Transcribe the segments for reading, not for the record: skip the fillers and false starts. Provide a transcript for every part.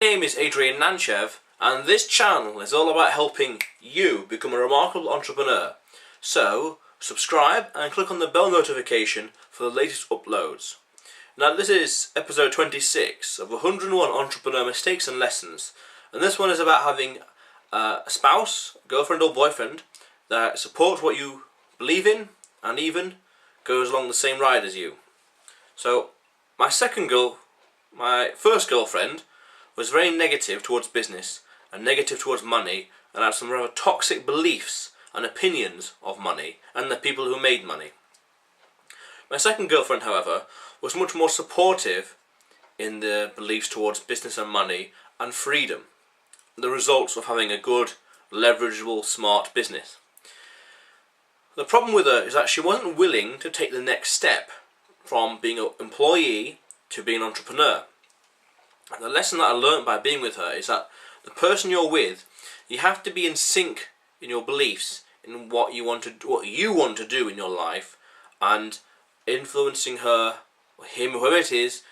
My name is Adrian Nanchev, and this channel is all about helping you become a remarkable entrepreneur. So, subscribe and click on the bell notification for the latest uploads. Now this is episode 26 of 101 Entrepreneur Mistakes and Lessons, and this one is about having a spouse, girlfriend or boyfriend that supports what you believe in and even goes along the same ride as you. So, my first girlfriend was very negative towards business and negative towards money, and had some rather toxic beliefs and opinions of money and the people who made money. My second girlfriend, however, was much more supportive in the beliefs towards business and money and freedom, the results of having a good, leverageable, smart business. The problem with her is that she wasn't willing to take the next step from being an employee to being an entrepreneur. And the lesson that I learned by being with her is that the person you're with, you have to be in sync in your beliefs, in what you want to do in your life, and influencing her, or him, whoever it is,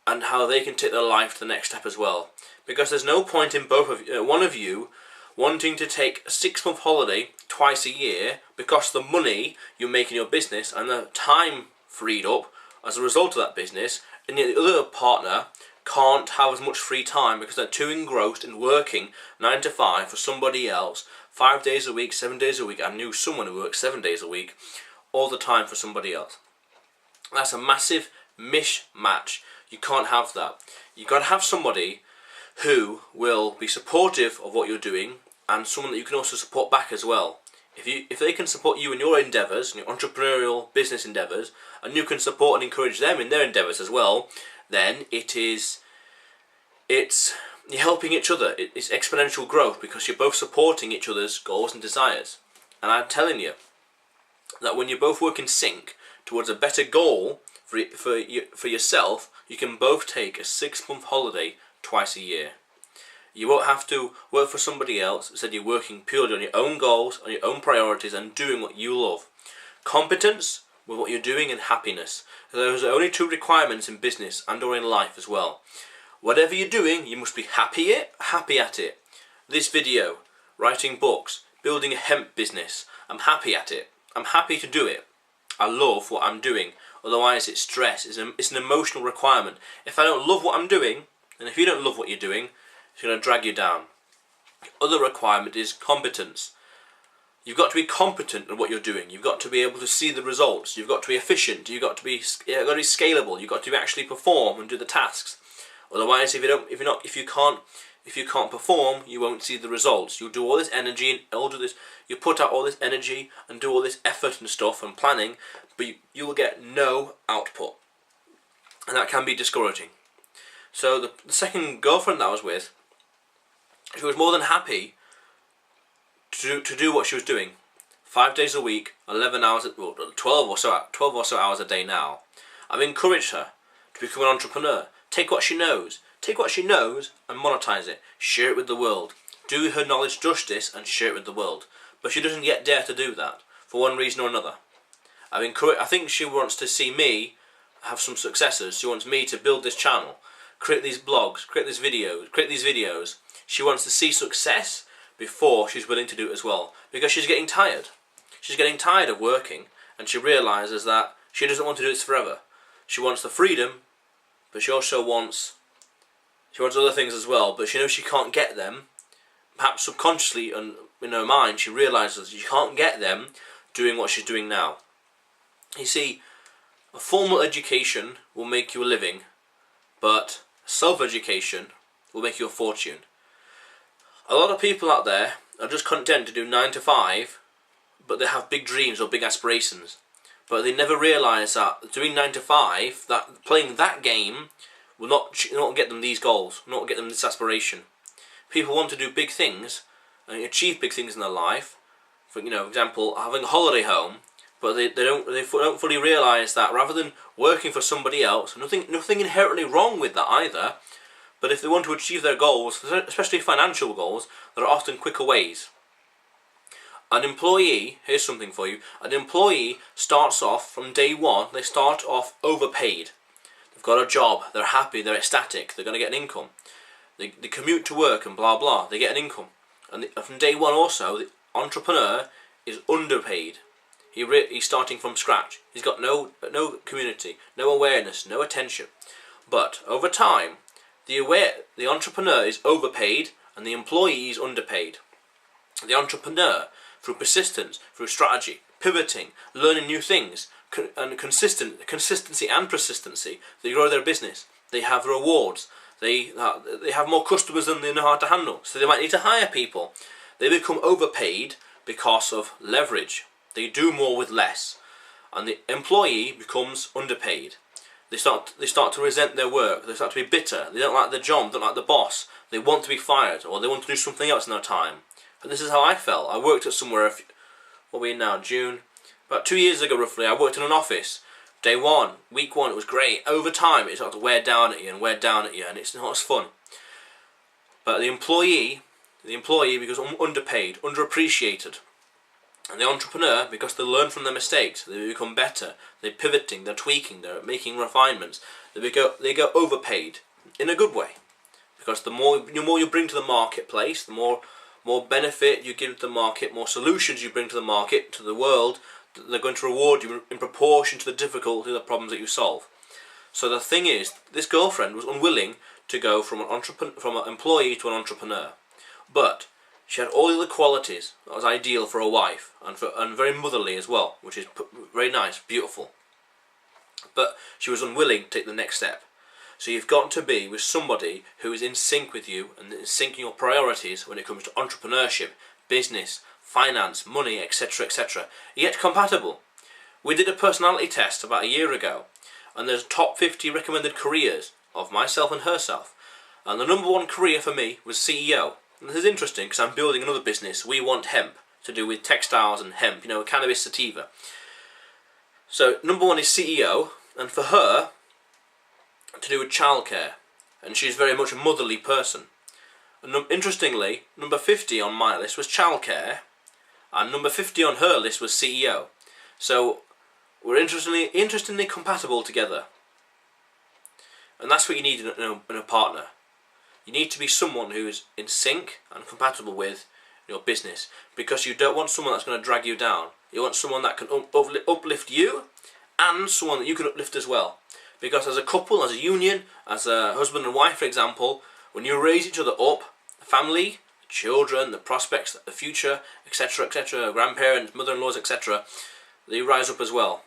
and how they can take their life to the next step as well. Because there's no point in one of you wanting to take a 6-month holiday twice a year because the money you make in your business and the time freed up as a result of that business, and yet the other partner can't have as much free time because they're too engrossed in working 9 to 5 for somebody else, 5 days a week, 7 days a week. I knew someone who worked 7 days a week, all the time for somebody else. That's a massive mismatch. You can't have that. You've got to have somebody who will be supportive of what you're doing, and someone that you can also support back as well. If they can support you in your endeavours, in your entrepreneurial business endeavours, and you can support and encourage them in their endeavours as well, then you're helping each other. It's exponential growth because you're both supporting each other's goals and desires. And I'm telling you that when you both work in sync towards a better goal for yourself, you can both take a 6-month holiday twice a year. You won't have to work for somebody else. Instead, you're working purely on your own goals, on your own priorities, and doing what you love. Competence with what you're doing, and happiness. Those are only 2 requirements in business and or in life as well. Whatever you're doing, you must be happy at it. This video, writing books, building a hemp business, I'm happy at it. I'm happy to do it. I love what I'm doing. Otherwise it's stress, it's an emotional requirement. If I don't love what I'm doing, and if you don't love what you're doing, it's going to drag you down. The other requirement is competence. You've got to be competent at what you're doing. You've got to be able to see the results. You've got to be efficient. You've got to be scalable. You've got to actually perform and do the tasks. Otherwise, if you can't perform, you won't see the results. You'll do all this energy and all do this. You put out all this energy and do all this effort and stuff and planning, but you will get no output, and that can be discouraging. So the second girlfriend that I was with, she was more than happy to do what she was doing, 5 days a week, 11 hours, 12 or so hours a day now. I've encouraged her to become an entrepreneur. Take what she knows and monetize it. Share it with the world. Do her knowledge justice and share it with the world. But she doesn't yet dare to do that for one reason or another. I think she wants to see me have some successes. She wants me to build this channel, create these blogs, create these videos. She wants to see success before she's willing to do it as well, because she's getting tired. She's getting tired of working, and she realises that she doesn't want to do this forever. She wants the freedom, but she also wants other things as well, but she knows she can't get them. Perhaps subconsciously and in her mind, she realises she can't get them doing what she's doing now. You see, a formal education will make you a living, but self-education will make you a fortune. A lot of people out there are just content to do 9 to 5, but they have big dreams or big aspirations. But they never realise that doing 9 to 5, that playing that game, will not get them these goals, will not get them this aspiration. People want to do big things and achieve big things in their life. For example, having a holiday home, but they don't fully realise that rather than working for somebody else, nothing inherently wrong with that either. But if they want to achieve their goals, especially financial goals, there are often quicker ways. An employee, here's something for you, an employee starts off from day one, they start off overpaid. They've got a job, they're happy, they're ecstatic, they're going to get an income. They commute to work and blah blah. They get an income, and from day one also, the entrepreneur is underpaid. He's starting from scratch. He's got no community, no awareness, no attention. But over time, the entrepreneur is overpaid and the employee is underpaid. The entrepreneur, through persistence, through strategy, pivoting, learning new things, and consistency and persistency, they grow their business. They have rewards. They have more customers than they know how to handle. So they might need to hire people. They become overpaid because of leverage. They do more with less, and the employee becomes underpaid. They start to resent their work. They start to be bitter. They don't like the job. Don't like the boss. They want to be fired, or they want to do something else in their time. And this is how I felt. I worked at somewhere. What are we in now? June. About 2 years ago, roughly, I worked in an office. Day one, week one, it was great. Over time, it started to wear down at you and wear down at you, and it's not as fun. But the employee becomes underpaid, underappreciated. And the entrepreneur, because they learn from their mistakes, they become better. They're pivoting, they're tweaking, they're making refinements. They go overpaid in a good way, because the more you bring to the marketplace, the more benefit you give to the market, more solutions you bring to the market, to the world, they're going to reward you in proportion to the difficulty of the problems that you solve. So the thing is, this girlfriend was unwilling to go from an employee to an entrepreneur, but she had all the other qualities that was ideal for a wife, and very motherly as well, which is very nice, beautiful. But she was unwilling to take the next step. So you've got to be with somebody who is in sync with you and is syncing your priorities when it comes to entrepreneurship, business, finance, money, etc., etc. You get compatible. We did a personality test about a year ago, and there's top 50 recommended careers of myself and herself. And the number one career for me was CEO. And this is interesting because I'm building another business. We want hemp, to do with textiles and hemp, cannabis sativa. So number one is CEO, and for her, to do with childcare, and she's very much a motherly person. And interestingly, number 50 on my list was childcare, and number 50 on her list was CEO. So we're interestingly compatible together, and that's what you need in a partner. You need to be someone who is in sync and compatible with your business, because you don't want someone that's going to drag you down. You want someone that can uplift you, and someone that you can uplift as well. Because as a couple, as a union, as a husband and wife, for example, when you raise each other up, the family, the children, the prospects, the future, etc., etc., grandparents, mother-in-laws, etc., they rise up as well.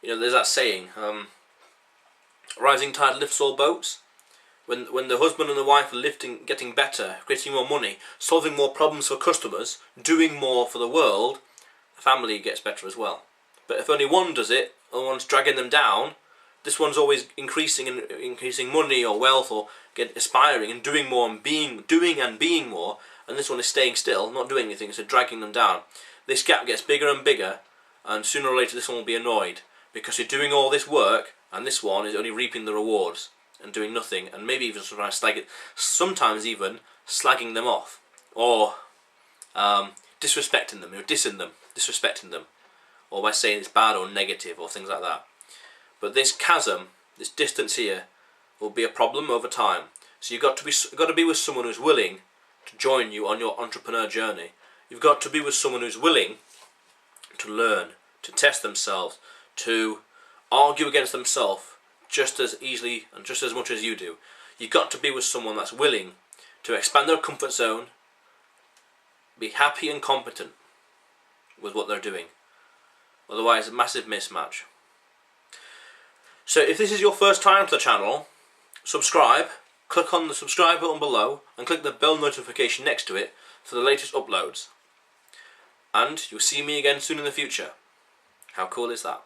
There's that saying, rising tide lifts all boats. When the husband and the wife are getting better, creating more money, solving more problems for customers, doing more for the world, the family gets better as well. But if only one does it, and one's dragging them down, this one's always increasing money or wealth, or aspiring and doing more and being more, and this one is staying still, not doing anything, so dragging them down. This gap gets bigger and bigger, and sooner or later this one will be annoyed, because you're doing all this work and this one is only reaping the rewards and doing nothing, and maybe even sometimes even slagging them off, or disrespecting them, dissing them, disrespecting them, or by saying it's bad or negative or things like that. But this chasm, this distance here, will be a problem over time. So you've got to be with someone who's willing to join you on your entrepreneur journey. You've got to be with someone who's willing to learn, to test themselves, to argue against themselves just as easily and just as much as you do. You've got to be with someone that's willing to expand their comfort zone, be happy and competent with what they're doing. Otherwise, a massive mismatch. So if this is your first time to the channel, subscribe, click on the subscribe button below and click the bell notification next to it for the latest uploads. And you'll see me again soon in the future. How cool is that?